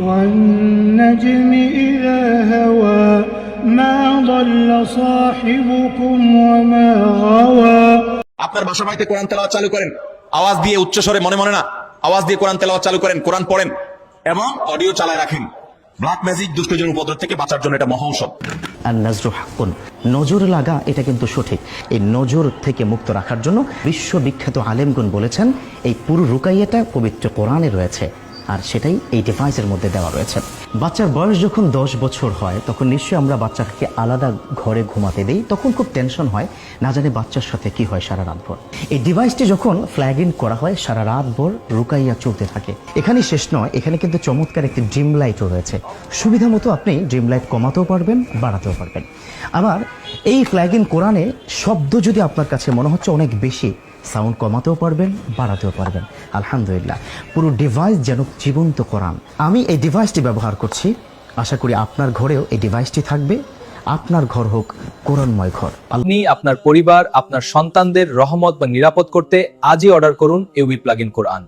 والنجم إذا هوى ما ضل صاحبكم وما غوى। আপনার বাসা বাড়িতে কোরআন তেলাওয়াত চালু করেন, আওয়াজ দিয়ে উচ্চ স্বরে, মনে মনে না, আওয়াজ দিয়ে কোরআন তেলাওয়াত চালু করেন, কোরআন পড়েন এবং অডিও চালায় রাখেন। ব্ল্যাক ম্যাজিক দুষ্টজনের উপদ্রব থেকে বাঁচার জন্য এটা মহা ঔষধ। আর নজরু হাক্কুন, নজর লাগা এটা কিন্তু সঠিক। এই নজর থেকে মুক্ত রাখার জন্য বিশ্ববিখ্যাত আলেমগণ বলেছেন এই পুরো রুকাইয়াটা পবিত্র কোরআনে রয়েছে, আর সেটাই এই ডিভাইসের মধ্যে দেওয়া রয়েছে। বাচ্চার বয়স যখন 10 বছর হয় তখন নিশ্চয়ই আমরা বাচ্চাকে আলাদা ঘরে ঘুমাতে দিই, তখন খুব টেনশন হয়, না জানি বাচ্চার সাথে কি হয় সারা রাত ভর। এই ডিভাইসটি যখন ফ্ল্যাগ ইন করা হয় সারা রাত ভর রুকাইয়া চলতে থাকে। এখানেই শেষ নয়, এখানে কিন্তু চমৎকার একটি ড্রিম লাইটও রয়েছে। সুবিধা মতো আপনি ড্রিম লাইট কমাতেও পারবেন, বাড়াতেও পারবেন। আবার এই ফ্ল্যাগ ইন কোরআনে শব্দ যদি আপনার কাছে মনে হচ্ছে অনেক বেশি, সাউন্ড কমাতেও পারবেন, বাড়াতেও পারবেন। আলহামদুলিল্লাহ, পুরো ডিভাইস যেন জীবন্ত কোরআন। আমি এই ডিভাইসটি ব্যবহার করছি, আশা করি আপনার ঘরেও এই ডিভাইসটি থাকবে। আপনার ঘর হোক কোরআনময় ঘর। আপনি আপনার পরিবার, আপনার সন্তানদের রহমত বা নিরাপদ করতে আজই অর্ডার করুন এউবি প্লাগ ইন কোরআন।